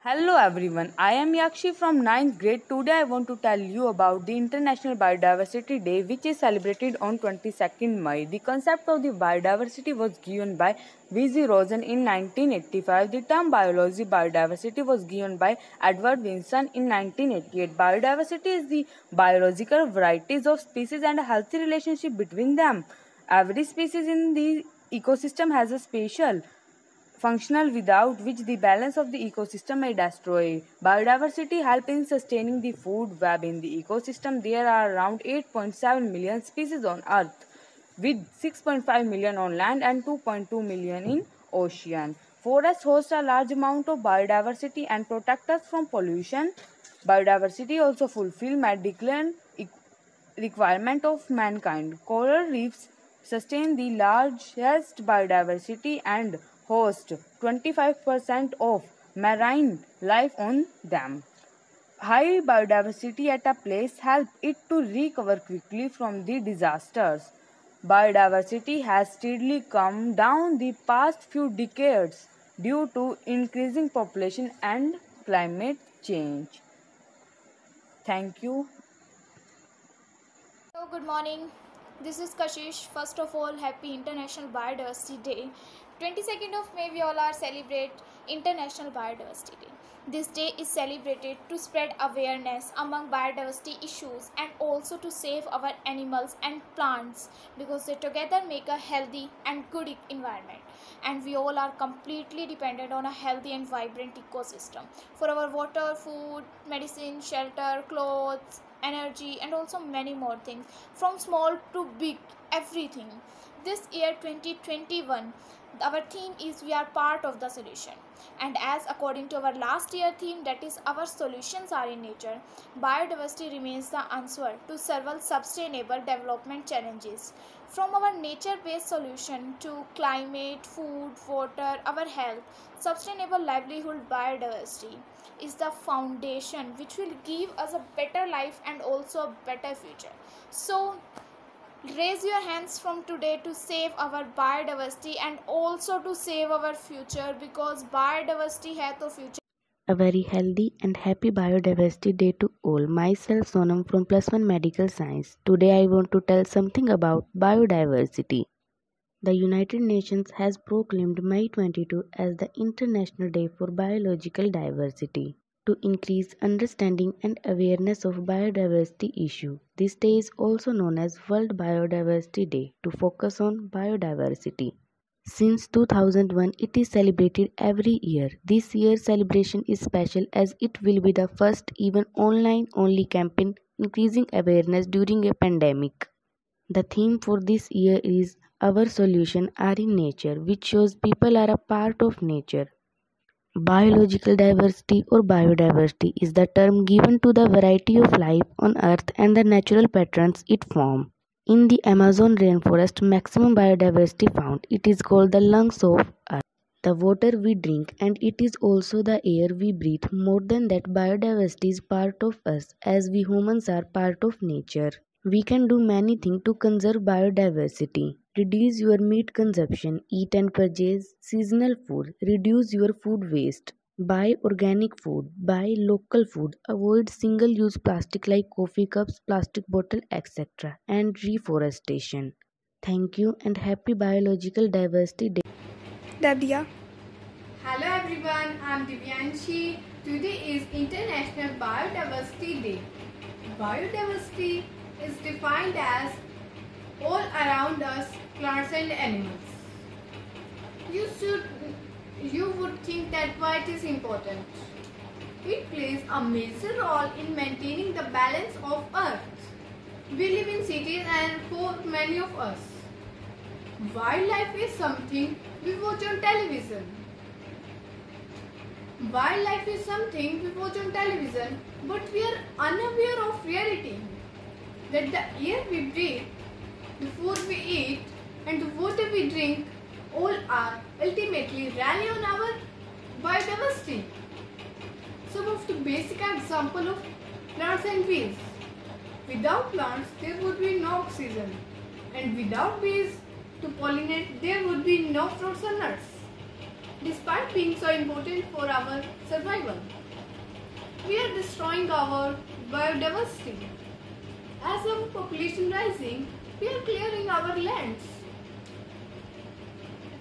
Hello everyone, I am Yakshi from ninth grade. Today I want to tell you about the International Biodiversity Day which is celebrated on 22nd May. The concept of the biodiversity was given by V.Z. Rosen in 1985. The term biodiversity was given by Edward Wilson in 1988. Biodiversity is the biological varieties of species and a healthy relationship between them. Every species in the ecosystem has a special functional without which the balance of the ecosystem may destroy. Biodiversity helps in sustaining the food web in the ecosystem. There are around 8.7 million species on Earth, with 6.5 million on land and 2.2 million in ocean. Forests host a large amount of biodiversity and protect us from pollution. Biodiversity also fulfill medical requirement of mankind. Coral reefs sustain the largest biodiversity and host 25% of marine life on them. High biodiversity at a place helps it to recover quickly from the disasters. Biodiversity has steadily come down the past few decades due to increasing population and climate change. Thank you. Hello, good morning. This is Kashish. First of all, happy International Biodiversity Day. 22nd of May, we all are celebrate International Biodiversity Day. This day is celebrated to spread awareness among biodiversity issues and also to save our animals and plants because they together make a healthy and good environment. And we all are completely dependent on a healthy and vibrant ecosystem for our water, food, medicine, shelter, clothes, energy, and also many more things, from small to big, everything. This year 2021, our theme is we are part of the solution, and as according to our last year theme, that is our solutions are in nature, biodiversity remains the answer to several sustainable development challenges, from our nature based solution to climate, food, water, our health. Sustainable livelihood biodiversity is the foundation which will give us a better life and also a better future. So raise your hands from today to save our biodiversity and also to save our future, because biodiversity has the future. A very healthy and happy biodiversity day to all. Myself Sonam from Plus One Medical Science. Today I want to tell something about biodiversity. The United Nations has proclaimed May 22 as the International Day for Biological Diversity to increase understanding and awareness of biodiversity issue. This day is also known as World Biodiversity Day to focus on biodiversity. Since 2001, it is celebrated every year. This year's celebration is special as it will be the first even online-only campaign increasing awareness during a pandemic. The theme for this year is Our Solution Are in Nature, which shows people are a part of nature. Biological diversity or biodiversity is the term given to the variety of life on Earth and the natural patterns it forms. In the Amazon rainforest, maximum biodiversity found. It is called the lungs of Earth. The water we drink, and it is also the air we breathe. More than that, biodiversity is part of us as we humans are part of nature. We can do many things to conserve biodiversity. Reduce your meat consumption, eat and purchase seasonal food, reduce your food waste. Buy organic food, buy local food, avoid single-use plastic like coffee cups, plastic bottle, etc. and reforestation. Thank you and happy Biological Diversity Day. Dabia. Hello everyone, I am Divyanshi. Today is International Biodiversity Day. Biodiversity is defined as all around us plants and animals. You would think that why it is important. It plays a major role in maintaining the balance of Earth. We live in cities, and for many of us, wildlife is something we watch on television. Wildlife is something we watch on television, but we are unaware of reality. That the air we breathe, the food we eat, and the water we drink all are ultimately rely on our biodiversity. Some of the basic examples of plants and bees. Without plants, there would be no oxygen, and without bees to pollinate, there would be no fruits or nuts. despite being so important for our survival. We are destroying our biodiversity. As our population rising, we are clearing our lands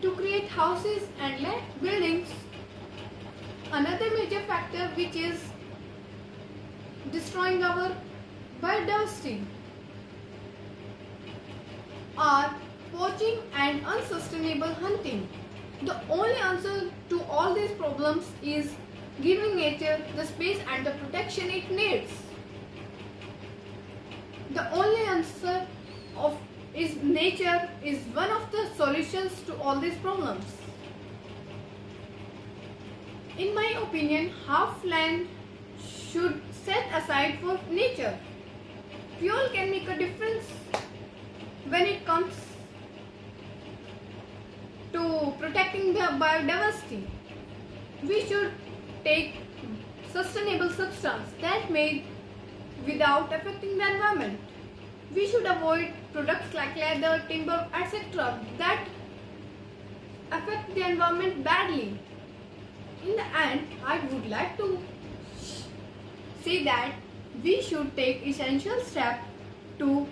to create houses and buildings. Another major factor which is destroying our biodiversity are poaching and unsustainable hunting. The only answer to all these problems is giving nature the space and the protection it needs. The only answer is nature is one of the solutions to all these problems. In my opinion, half land should set aside for nature. Fuel can make a difference when it comes to protecting the biodiversity. We should take sustainable substance that made without affecting the environment. We should avoid products like leather, timber, etc. that affect the environment badly. In the end, I would like to say that we should take essential steps to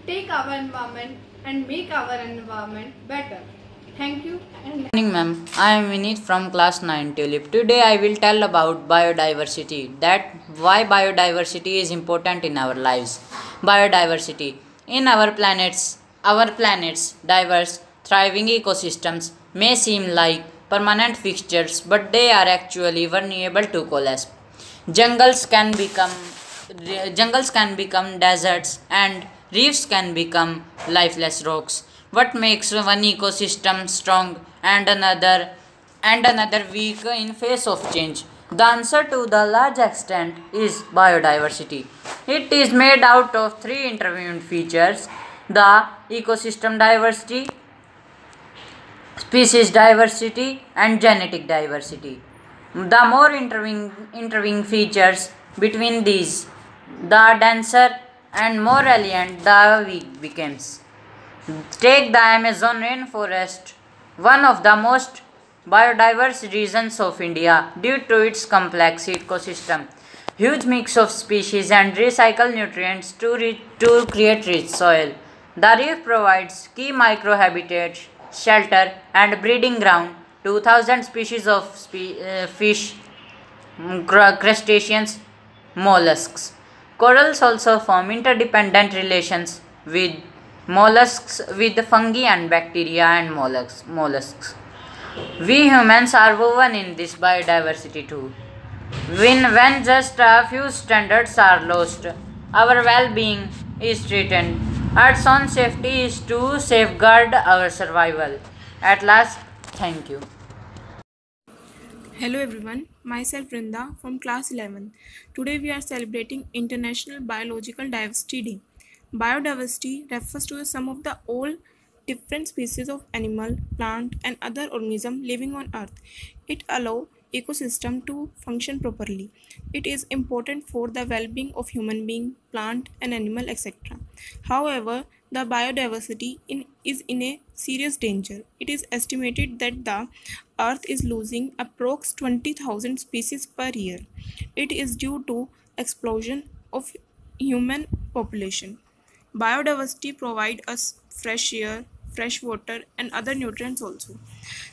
take our environment and make our environment better. Thank you. Good morning, ma'am. I am Vineet from class 9 Tulip. Today I will tell about biodiversity, that why biodiversity is important in our lives. Biodiversity. In our planet's diverse, thriving ecosystems may seem like permanent fixtures, but they are actually vulnerable to collapse. Jungles can become Jungles can become deserts and reefs can become lifeless rocks. What makes one ecosystem strong and another weak in face of change? The answer to the large extent is biodiversity. It is made out of three intervened features: the ecosystem diversity, species diversity, and genetic diversity. The more intervening features between these, the denser and more alien the weak becomes. Take the Amazon rainforest, one of the most biodiverse regions of India due to its complex ecosystem, huge mix of species and recycle nutrients to create rich soil. The reef provides key microhabitats, shelter and breeding ground to thousands species of fish, crustaceans, mollusks. Corals also form interdependent relations with mollusks, with fungi and bacteria and mollusks. We humans are woven in this biodiversity too. When just a few standards are lost, our well-being is threatened. Earth's own safety is to safeguard our survival. At last, thank you. Hello everyone, myself Brinda from class 11. Today we are celebrating International Biological Diversity Day. Biodiversity refers to the sum of the all different species of animal, plant and other organisms living on earth. It allows ecosystem to function properly. It is important for the well-being of human being, plant and animal etc. However, the biodiversity is in a serious danger. It is estimated that the earth is losing approx 20,000 species per year. It is due to explosion of human population. Biodiversity provides us fresh air, fresh water and other nutrients also.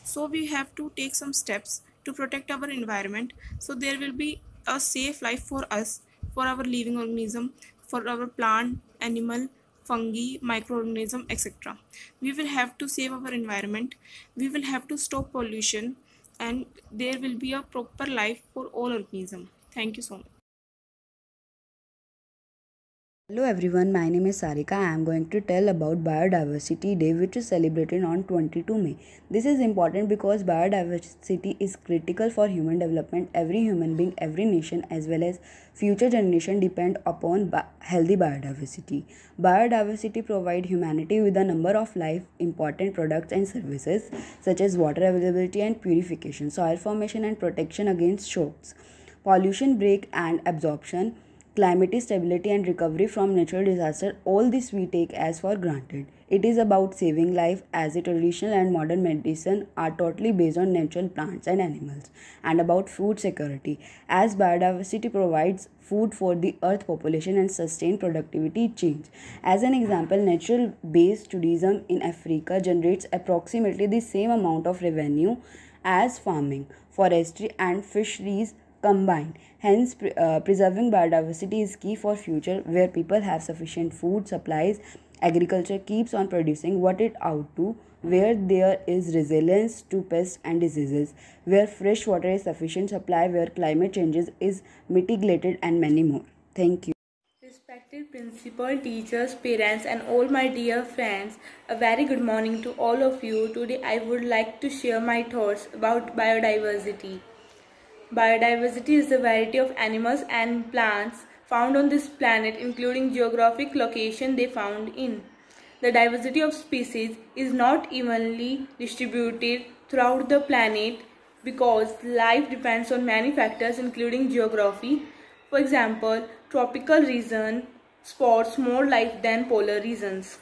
So we have to take some steps to protect our environment so there will be a safe life for us, for our living organism, for our plant, animal, fungi, microorganism, etc. We will have to save our environment. We will have to stop pollution and there will be a proper life for all organisms. Thank you so much. Hello everyone, my name is Sarika. I am going to tell about Biodiversity Day, which is celebrated on 22 May. This is important because biodiversity is critical for human development. Every human being, every nation as well as future generation depend upon healthy biodiversity. Biodiversity provides humanity with a number of life important products and services such as water availability and purification, soil formation and protection against shocks, pollution break and absorption, climate stability and recovery from natural disaster. All this we take as for granted. It is about saving life, as the traditional and modern medicine are totally based on natural plants and animals, and about food security, as biodiversity provides food for the earth population and sustain productivity change. As an example, natural based tourism in Africa generates approximately the same amount of revenue as farming, forestry and fisheries combined. Hence, preserving biodiversity is key for future where people have sufficient food supplies. Agriculture keeps on producing what it ought to, where there is resilience to pests and diseases, where fresh water is sufficient supply, where climate changes is mitigated, and many more. Thank you. Respected principal, teachers, parents and all my dear friends, a very good morning to all of you. Today I would like to share my thoughts about biodiversity. Biodiversity is the variety of animals and plants found on this planet, including geographic location they found in. The diversity of species is not evenly distributed throughout the planet because life depends on many factors including geography. For example, tropical region sports more life than polar regions.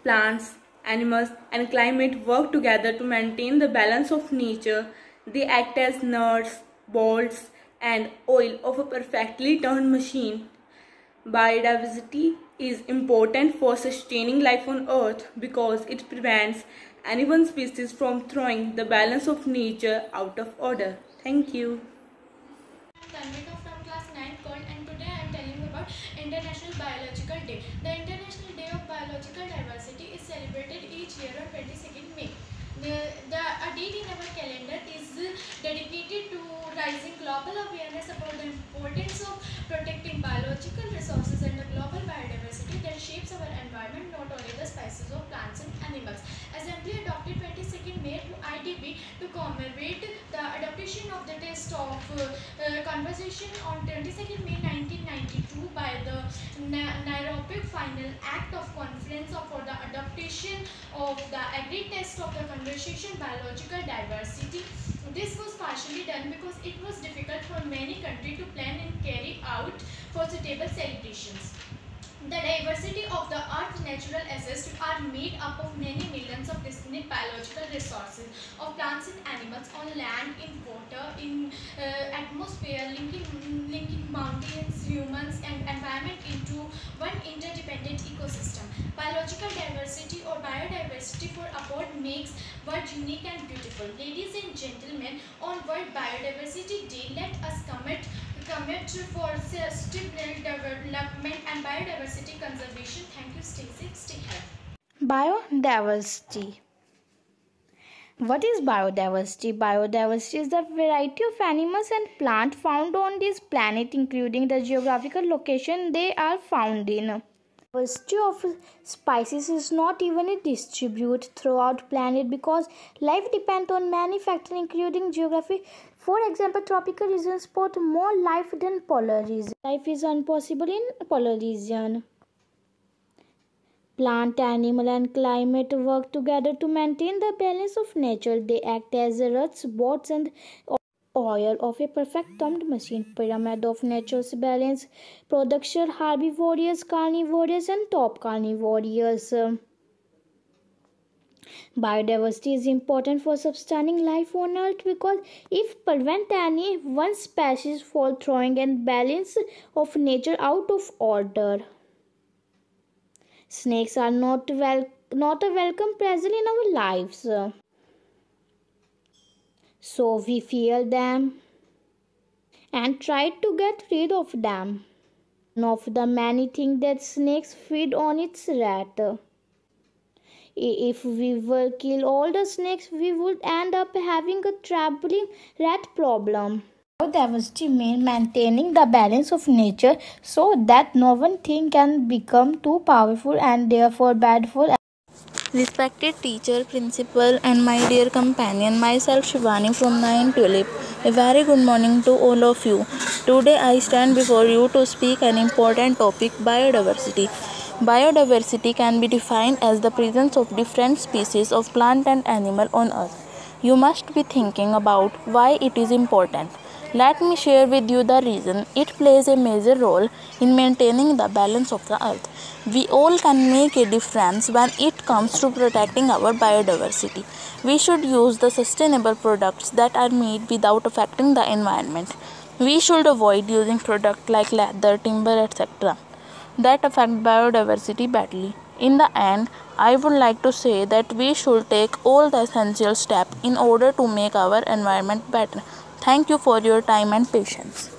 Plants, animals and climate work together to maintain the balance of nature. They act as nuts, bolts and oil of a perfectly turned machine. Biodiversity is important for sustaining life on Earth because it prevents any one species from throwing the balance of nature out of order. Thank you. Tanvika from class 9 called, and today I am telling you about International Biological Day. The International Day of Biological Diversity is celebrated each year on 22nd May. A date in our calendar is dedicated to raising global awareness about the importance of protecting biological resources and the global biodiversity that shapes our environment, not only the species of plants and animals. Assembly adopted 22nd May to IDB to commemorate the adoption of the test of conversation on 22nd May 1992 by the Nairobi Final Act of Conference for the adoption of the agreed test of the conversation biological diversity. This was partially done because it was difficult for many countries to plan and carry out for suitable celebrations. The diversity of the Earth's natural assets are made up of many millions of distinct biological resources of plants and animals on land, in water, in atmosphere, linking mountains, humans and environment into one interdependent ecosystem. Biological diversity or biodiversity for abroad makes world unique and beautiful. Ladies and gentlemen, on World Biodiversity Day, let us commit for sustainable development and biodiversity conservation. Thank you. Stay safe, stay healthy. Biodiversity. What is biodiversity? Biodiversity is the variety of animals and plants found on this planet, including the geographical location they are found in. Diversity of species is not evenly distributed throughout planet because life depends on many factors including geography. For example, tropical regions support more life than polar regions. Life is impossible in polar region. Plant, animal and climate work together to maintain the balance of nature. They act as ruts, bolts and oil of a perfect turned machine. Pyramid of nature's balance. Production, herbivorous, carnivorous and top carnivorous. Biodiversity is important for sustaining life on Earth because if prevent any one species from throwing and balance of nature out of order. Snakes are not a welcome presence in our lives. So we fear them and try to get rid of them. One of the many things that snakes feed on its rat. If we will kill all the snakes, we would end up having a troubling rat problem. Biodiversity means maintaining the balance of nature so that no one thing can become too powerful and therefore bad for. Respected teacher, principal and my dear companion, myself Shivani from 9 Tulip. A very good morning to all of you. Today I stand before you to speak an important topic, biodiversity. Biodiversity can be defined as the presence of different species of plant and animal on earth. You must be thinking about why it is important. Let me share with you the reason. It plays a major role in maintaining the balance of the earth. We all can make a difference when it comes to protecting our biodiversity. We should use the sustainable products that are made without affecting the environment. We should avoid using products like leather, timber, etc. that affect biodiversity badly. In the end, I would like to say that we should take all the essential steps in order to make our environment better. Thank you for your time and patience.